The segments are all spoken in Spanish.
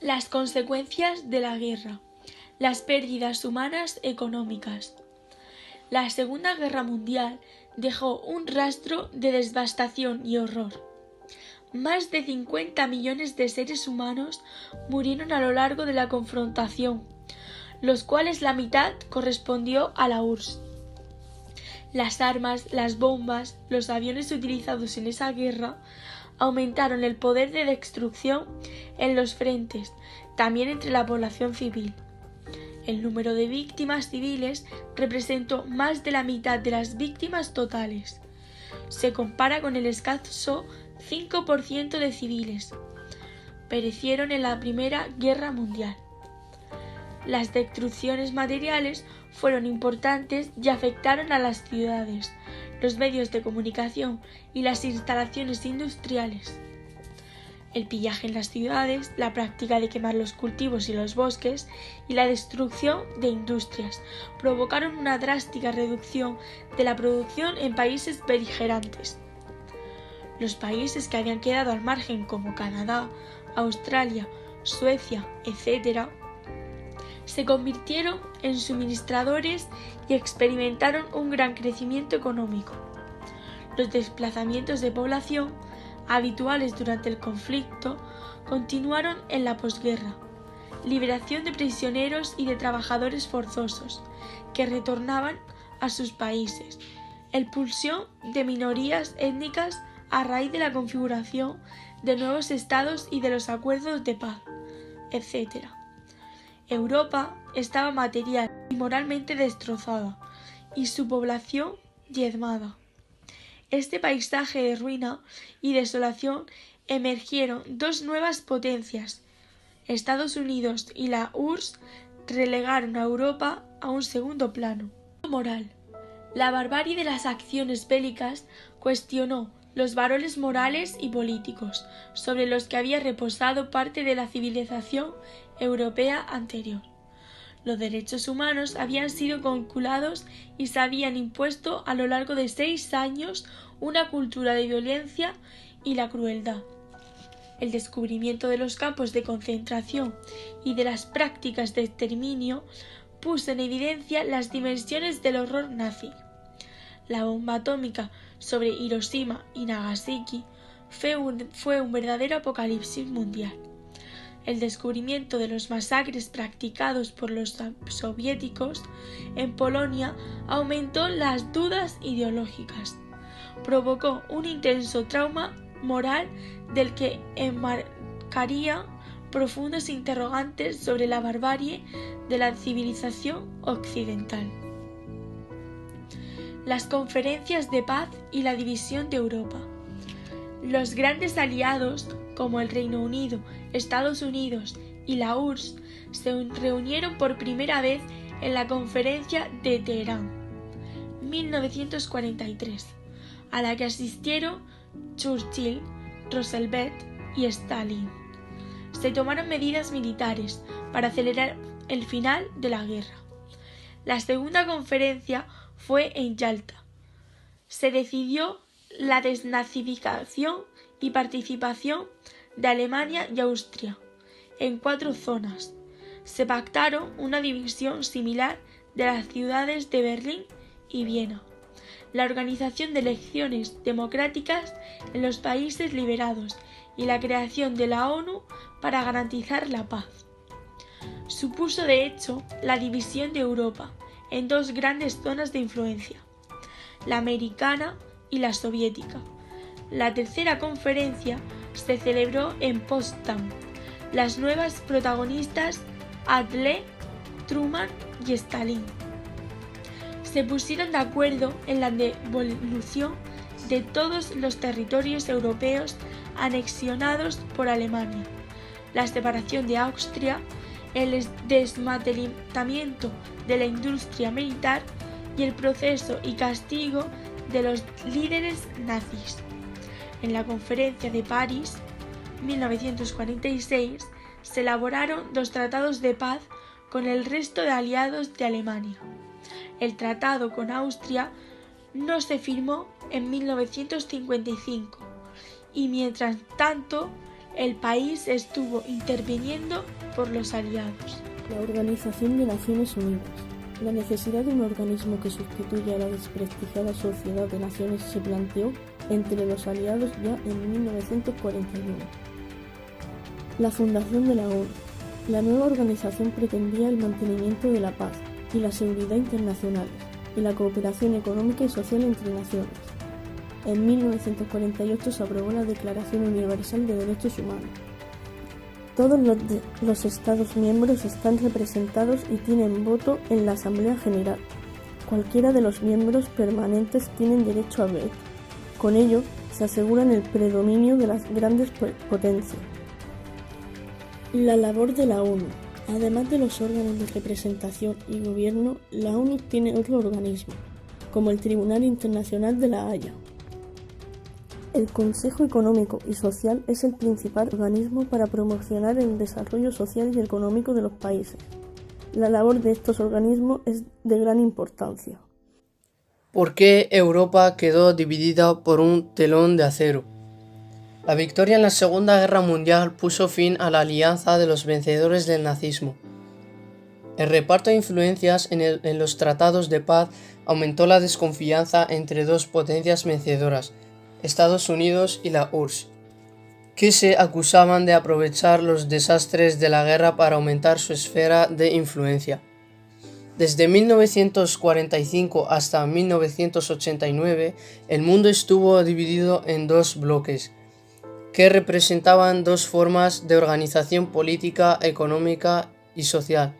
Las consecuencias de la guerra. Las pérdidas humanas económicas. La Segunda Guerra Mundial dejó un rastro de devastación y horror. Más de 50 millones de seres humanos murieron a lo largo de la confrontación, los cuales la mitad correspondió a la URSS. Las armas, las bombas, los aviones utilizados en esa guerra aumentaron el poder de destrucción en los frentes, también entre la población civil. El número de víctimas civiles representó más de la mitad de las víctimas totales. Se compara con el escaso 5% de civiles perecieron en la Primera Guerra Mundial. Las destrucciones materiales fueron importantes y afectaron a las ciudades, los medios de comunicación y las instalaciones industriales. El pillaje en las ciudades, la práctica de quemar los cultivos y los bosques y la destrucción de industrias provocaron una drástica reducción de la producción en países beligerantes. Los países que habían quedado al margen, como Canadá, Australia, Suecia, etc., se convirtieron en suministradores y experimentaron un gran crecimiento económico. Los desplazamientos de población, habituales durante el conflicto, continuaron en la posguerra. Liberación de prisioneros y de trabajadores forzosos, que retornaban a sus países. Expulsión de minorías étnicas a raíz de la configuración de nuevos estados y de los acuerdos de paz, etc. Europa estaba material y moralmente destrozada, y su población diezmada. Este paisaje de ruina y desolación emergieron dos nuevas potencias. Estados Unidos y la URSS relegaron a Europa a un segundo plano. Moral. La barbarie de las acciones bélicas cuestionó los valores morales y políticos sobre los que había reposado parte de la civilización europea anterior. Los derechos humanos habían sido calculados y se habían impuesto a lo largo de 6 años una cultura de violencia y la crueldad. El descubrimiento de los campos de concentración y de las prácticas de exterminio puso en evidencia las dimensiones del horror nazi. La bomba atómica sobre Hiroshima y Nagasaki fue un verdadero apocalipsis mundial. El descubrimiento de los masacres practicados por los soviéticos en Polonia aumentó las dudas ideológicas. Provocó un intenso trauma moral del que enmarcaría profundos interrogantes sobre la barbarie de la civilización occidental. Las conferencias de paz y la división de Europa. Los grandes aliados, como el Reino Unido, Estados Unidos y la URSS, se reunieron por primera vez en la Conferencia de Teherán, 1943, a la que asistieron Churchill, Roosevelt y Stalin. Se tomaron medidas militares para acelerar el final de la guerra. La segunda conferencia fue en Yalta. Se decidió la desnazificación y participación de Alemania y Austria en 4 zonas. Se pactaron una división similar de las ciudades de Berlín y Viena, la organización de elecciones democráticas en los países liberados y la creación de la ONU para garantizar la paz. Supuso de hecho la división de Europa en 2 grandes zonas de influencia, la americana y la soviética. La tercera conferencia se celebró en Potsdam. Las nuevas protagonistas Adler, Truman y Stalin se pusieron de acuerdo en la devolución de todos los territorios europeos anexionados por Alemania, la separación de Austria, el desmantelamiento de la industria militar y el proceso y castigo de los líderes nazis. En la Conferencia de París, 1946, se elaboraron 2 tratados de paz con el resto de aliados de Alemania. El tratado con Austria no se firmó en 1955 y mientras tanto el país estuvo interviniendo por los aliados. La Organización de Naciones Unidas. La necesidad de un organismo que sustituya a la desprestigiada Sociedad de Naciones se planteó entre los aliados ya en 1941. La fundación de la ONU. La nueva organización pretendía el mantenimiento de la paz y la seguridad internacionales y la cooperación económica y social entre naciones. En 1948 se aprobó la Declaración Universal de Derechos Humanos. Todos los Estados miembros están representados y tienen voto en la Asamblea General. Cualquiera de los miembros permanentes tienen derecho a veto. Con ello, se aseguran el predominio de las grandes potencias. La labor de la ONU. Además de los órganos de representación y gobierno, la ONU tiene otro organismo, como el Tribunal Internacional de la Haya. El Consejo Económico y Social es el principal organismo para promocionar el desarrollo social y económico de los países. La labor de estos organismos es de gran importancia. ¿Por qué Europa quedó dividida por un telón de acero? La victoria en la Segunda Guerra Mundial puso fin a la alianza de los vencedores del nazismo. El reparto de influencias en los tratados de paz aumentó la desconfianza entre dos potencias vencedoras, Estados Unidos y la URSS, que se acusaban de aprovechar los desastres de la guerra para aumentar su esfera de influencia. Desde 1945 hasta 1989, el mundo estuvo dividido en dos bloques, que representaban dos formas de organización política, económica y social.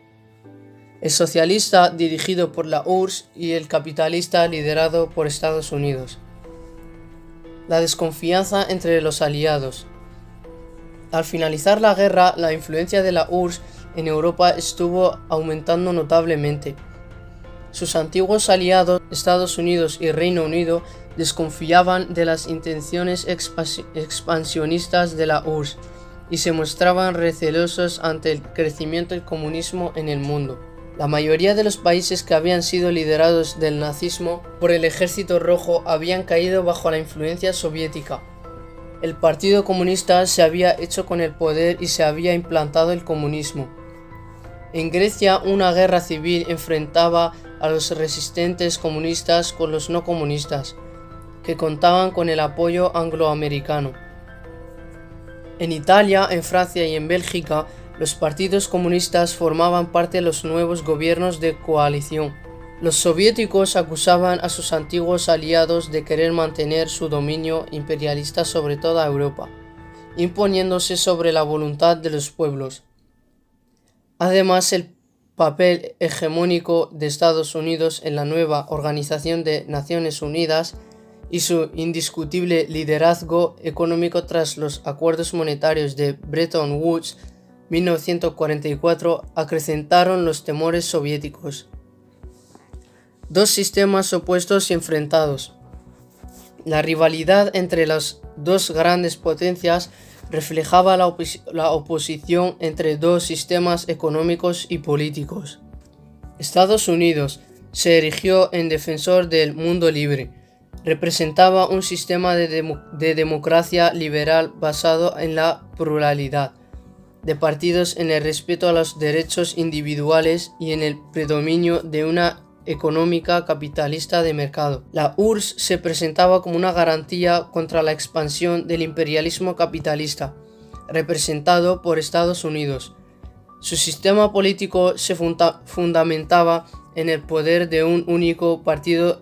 El socialista, dirigido por la URSS, y el capitalista, liderado por Estados Unidos. La desconfianza entre los aliados. Al finalizar la guerra, la influencia de la URSS en Europa estuvo aumentando notablemente. Sus antiguos aliados, Estados Unidos y Reino Unido, desconfiaban de las intenciones expansionistas de la URSS y se mostraban recelosos ante el crecimiento del comunismo en el mundo. La mayoría de los países que habían sido liderados del nazismo por el Ejército Rojo habían caído bajo la influencia soviética. El Partido Comunista se había hecho con el poder y se había implantado el comunismo. En Grecia, una guerra civil enfrentaba a los resistentes comunistas con los no comunistas, que contaban con el apoyo angloamericano. En Italia, en Francia y en Bélgica, los partidos comunistas formaban parte de los nuevos gobiernos de coalición. Los soviéticos acusaban a sus antiguos aliados de querer mantener su dominio imperialista sobre toda Europa, imponiéndose sobre la voluntad de los pueblos. Además, el papel hegemónico de Estados Unidos en la nueva Organización de Naciones Unidas y su indiscutible liderazgo económico tras los acuerdos monetarios de Bretton Woods 1944 acrecentaron los temores soviéticos. Dos sistemas opuestos y enfrentados. La rivalidad entre las dos grandes potencias reflejaba la oposición entre dos sistemas económicos y políticos. Estados Unidos se erigió en defensor del mundo libre. Representaba un sistema de democracia liberal basado en la pluralidad de partidos, en el respeto a los derechos individuales y en el predominio de una económica capitalista de mercado. La URSS se presentaba como una garantía contra la expansión del imperialismo capitalista, representado por Estados Unidos. Su sistema político se fundamentaba en el poder de un único partido,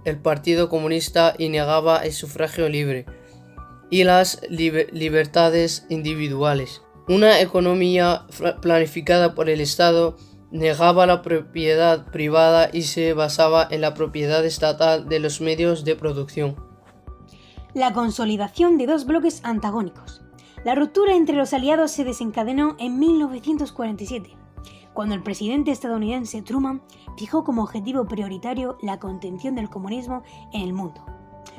el Partido Comunista, y negaba el sufragio libre y las libertades individuales. Una economía planificada por el Estado negaba la propiedad privada y se basaba en la propiedad estatal de los medios de producción. La consolidación de dos bloques antagónicos. La ruptura entre los aliados se desencadenó en 1947, cuando el presidente estadounidense Truman fijó como objetivo prioritario la contención del comunismo en el mundo.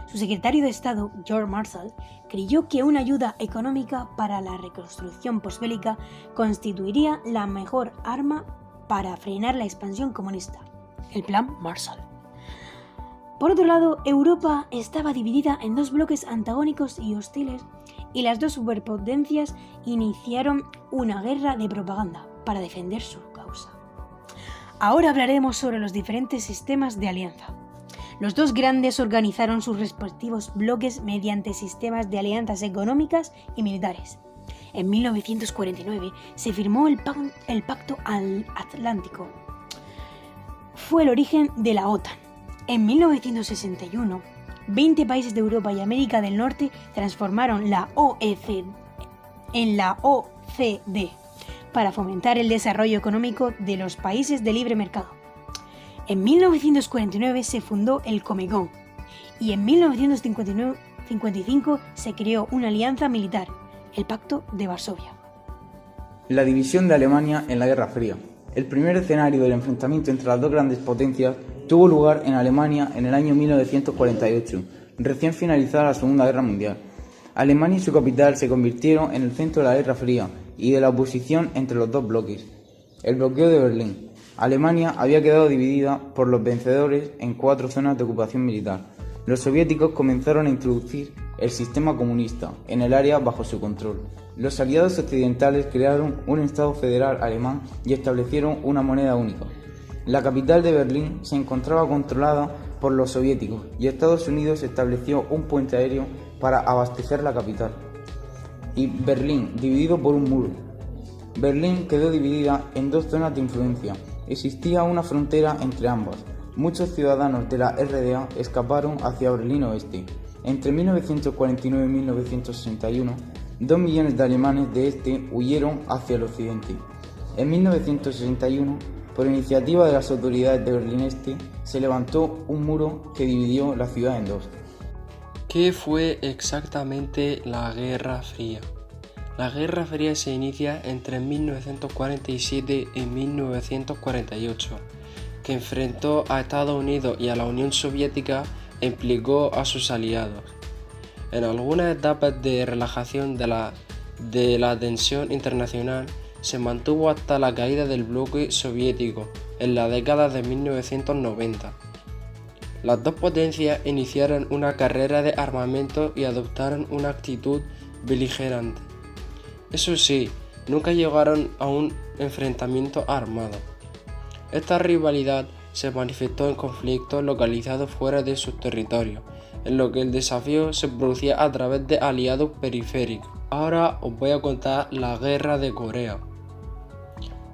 Su secretario de Estado, George Marshall, creyó que una ayuda económica para la reconstrucción posbélica constituiría la mejor arma para frenar la expansión comunista, el Plan Marshall. Por otro lado, Europa estaba dividida en dos bloques antagónicos y hostiles y las dos superpotencias iniciaron una guerra de propaganda para defender su causa. Ahora hablaremos sobre los diferentes sistemas de alianza. Los dos grandes organizaron sus respectivos bloques mediante sistemas de alianzas económicas y militares. En 1949 se firmó el Pacto Atlántico. Fue el origen de la OTAN. En 1961, 20 países de Europa y América del Norte transformaron la OEC en la OCDE para fomentar el desarrollo económico de los países de libre mercado. En 1949 se fundó el Comecon y en 1955 se creó una alianza militar, el Pacto de Varsovia. La división de Alemania en la Guerra Fría. El primer escenario del enfrentamiento entre las dos grandes potencias tuvo lugar en Alemania en el año 1948, recién finalizada la Segunda Guerra Mundial. Alemania y su capital se convirtieron en el centro de la Guerra Fría y de la oposición entre los dos bloques. El bloqueo de Berlín. Alemania había quedado dividida por los vencedores en 4 zonas de ocupación militar. Los soviéticos comenzaron a introducir el sistema comunista en el área bajo su control. Los aliados occidentales crearon un Estado federal alemán y establecieron una moneda única. La capital de Berlín se encontraba controlada por los soviéticos y Estados Unidos estableció un puente aéreo para abastecer la capital. Y Berlín, dividido por un muro. Berlín quedó dividida en 2 zonas de influencia. Existía una frontera entre ambas. Muchos ciudadanos de la RDA escaparon hacia Berlín Oeste. Entre 1949 y 1961, 2 millones de alemanes de este huyeron hacia el occidente. En 1961, por iniciativa de las autoridades de Berlín Este, se levantó un muro que dividió la ciudad en 2. ¿Qué fue exactamente la Guerra Fría? La Guerra Fría se inicia entre 1947 y 1948, que enfrentó a Estados Unidos y a la Unión Soviética e implicó a sus aliados. En algunas etapas de relajación de la tensión internacional se mantuvo hasta la caída del bloque soviético en la década de 1990. Las dos potencias iniciaron una carrera de armamento y adoptaron una actitud beligerante. Eso sí, nunca llegaron a un enfrentamiento armado. Esta rivalidad se manifestó en conflictos localizados fuera de sus territorios, en lo que el desafío se producía a través de aliados periféricos. Ahora os voy a contar la Guerra de Corea.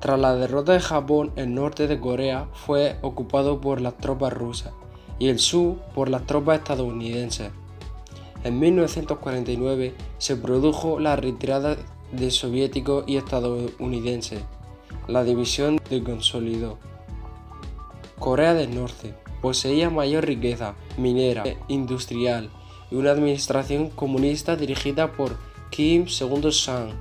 Tras la derrota de Japón, el norte de Corea fue ocupado por las tropas rusas y el sur por las tropas estadounidenses. En 1949 se produjo la retirada de soviéticos y estadounidenses. La división se consolidó. Corea del Norte poseía mayor riqueza minera e industrial y una administración comunista dirigida por Kim Il-sung.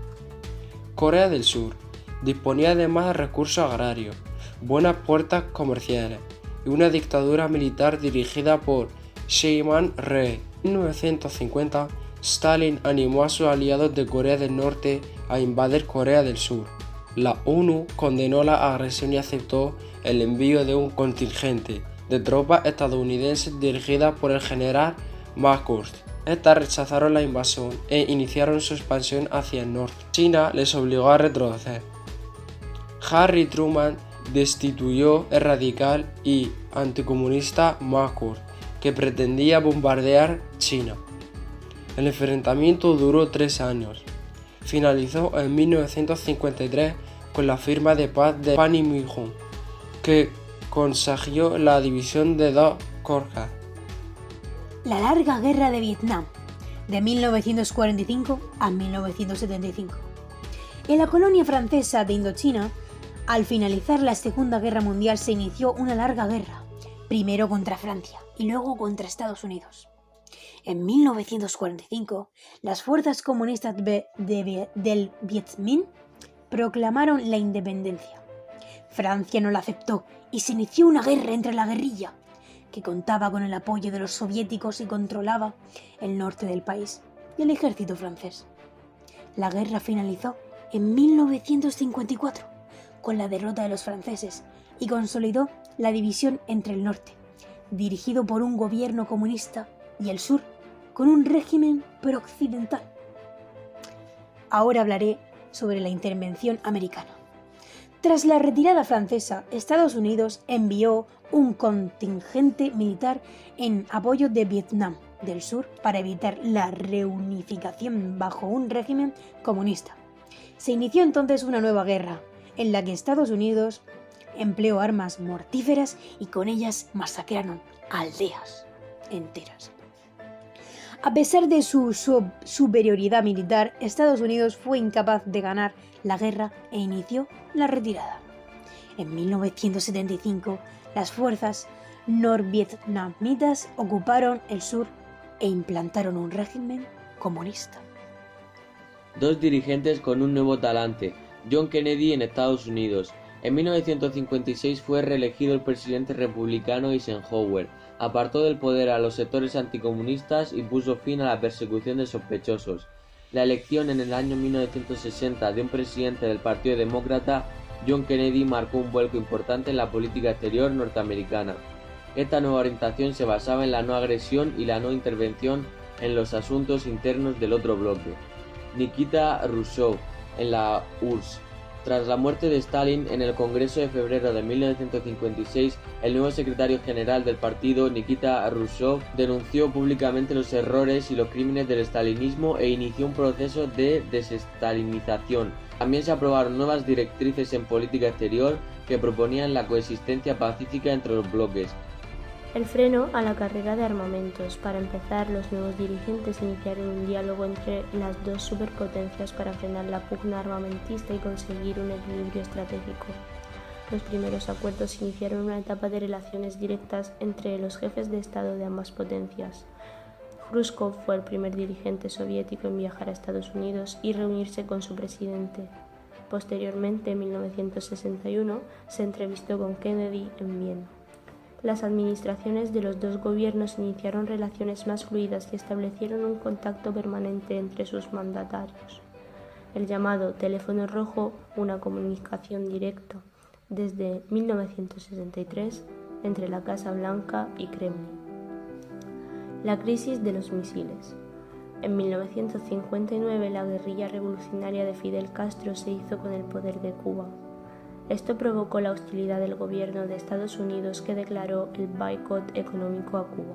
Corea del Sur disponía además de recursos agrarios, buenas puertas comerciales y una dictadura militar dirigida por Syngman Rhee. En 1950, Stalin animó a sus aliados de Corea del Norte a invadir Corea del Sur. La ONU condenó la agresión y aceptó el envío de un contingente de tropas estadounidenses dirigidas por el general McChrystal. Estas rechazaron la invasión e iniciaron su expansión hacia el norte. China les obligó a retroceder. Harry Truman destituyó el radical y anticomunista McChrystal, que pretendía bombardear China. El enfrentamiento duró 3 años. Finalizó en 1953 con la firma de paz de Panmunjom, que consiguió la división de 2 Coreas. La larga guerra de Vietnam, de 1945 a 1975. En la colonia francesa de Indochina, al finalizar la Segunda Guerra Mundial se inició una larga guerra, primero contra Francia y luego contra Estados Unidos. En 1945, las fuerzas comunistas del Viet Minh proclamaron la independencia. Francia no la aceptó y se inició una guerra entre la guerrilla, que contaba con el apoyo de los soviéticos y controlaba el norte del país, y el ejército francés. La guerra finalizó en 1954 con la derrota de los franceses y consolidó la división entre el norte, dirigido por un gobierno comunista, y el sur, con un régimen pro-occidental. Ahora hablaré sobre la intervención americana. Tras la retirada francesa, Estados Unidos envió un contingente militar en apoyo de Vietnam del Sur para evitar la reunificación bajo un régimen comunista. Se inició entonces una nueva guerra, en la que Estados Unidos empleó armas mortíferas y con ellas masacraron aldeas enteras. A pesar de su superioridad militar, Estados Unidos fue incapaz de ganar la guerra e inició la retirada. En 1975, las fuerzas norvietnamitas ocuparon el sur e implantaron un régimen comunista. Dos dirigentes con un nuevo talante. John Kennedy en Estados Unidos. En 1956 fue reelegido el presidente republicano Eisenhower. Apartó del poder a los sectores anticomunistas y puso fin a la persecución de sospechosos. La elección en el año 1960 de un presidente del Partido Demócrata, John Kennedy, marcó un vuelco importante en la política exterior norteamericana. Esta nueva orientación se basaba en la no agresión y la no intervención en los asuntos internos del otro bloque. Nikita Khrushchev en la URSS. Tras la muerte de Stalin en el Congreso de febrero de 1956, el nuevo secretario general del partido, Nikita Khrushchev, denunció públicamente los errores y los crímenes del stalinismo e inició un proceso de desestalinización. También se aprobaron nuevas directrices en política exterior que proponían la coexistencia pacífica entre los bloques. El freno a la carrera de armamentos. Para empezar, los nuevos dirigentes iniciaron un diálogo entre las dos superpotencias para frenar la pugna armamentista y conseguir un equilibrio estratégico. Los primeros acuerdos iniciaron una etapa de relaciones directas entre los jefes de Estado de ambas potencias. Khrushchev fue el primer dirigente soviético en viajar a Estados Unidos y reunirse con su presidente. Posteriormente, en 1961, se entrevistó con Kennedy en Viena. Las administraciones de los dos gobiernos iniciaron relaciones más fluidas y establecieron un contacto permanente entre sus mandatarios. El llamado teléfono rojo, una comunicación directa desde 1963 entre la Casa Blanca y Kremlin. La crisis de los misiles. En 1959 la guerrilla revolucionaria de Fidel Castro se hizo con el poder de Cuba. Esto provocó la hostilidad del gobierno de Estados Unidos, que declaró el boicot económico a Cuba.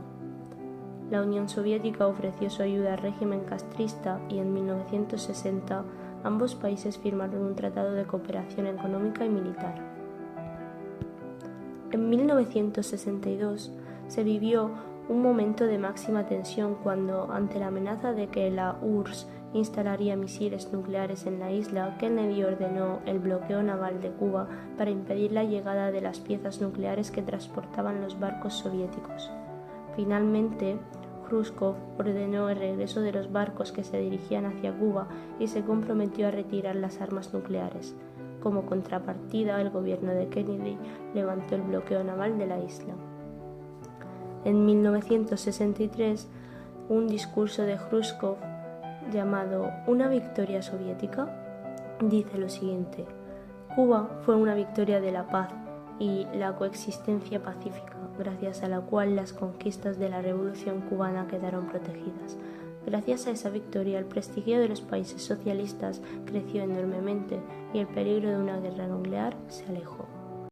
La Unión Soviética ofreció su ayuda al régimen castrista y en 1960 ambos países firmaron un tratado de cooperación económica y militar. En 1962 se vivió un momento de máxima tensión cuando, ante la amenaza de que la URSS instalaría misiles nucleares en la isla, Kennedy ordenó el bloqueo naval de Cuba para impedir la llegada de las piezas nucleares que transportaban los barcos soviéticos. Finalmente, Khrushchev ordenó el regreso de los barcos que se dirigían hacia Cuba y se comprometió a retirar las armas nucleares. Como contrapartida, el gobierno de Kennedy levantó el bloqueo naval de la isla. En 1963, un discurso de Khrushchev llamado «Una victoria soviética» dice lo siguiente: Cuba fue una victoria de la paz y la coexistencia pacífica, gracias a la cual las conquistas de la Revolución cubana quedaron protegidas. Gracias a esa victoria, el prestigio de los países socialistas creció enormemente y el peligro de una guerra nuclear se alejó.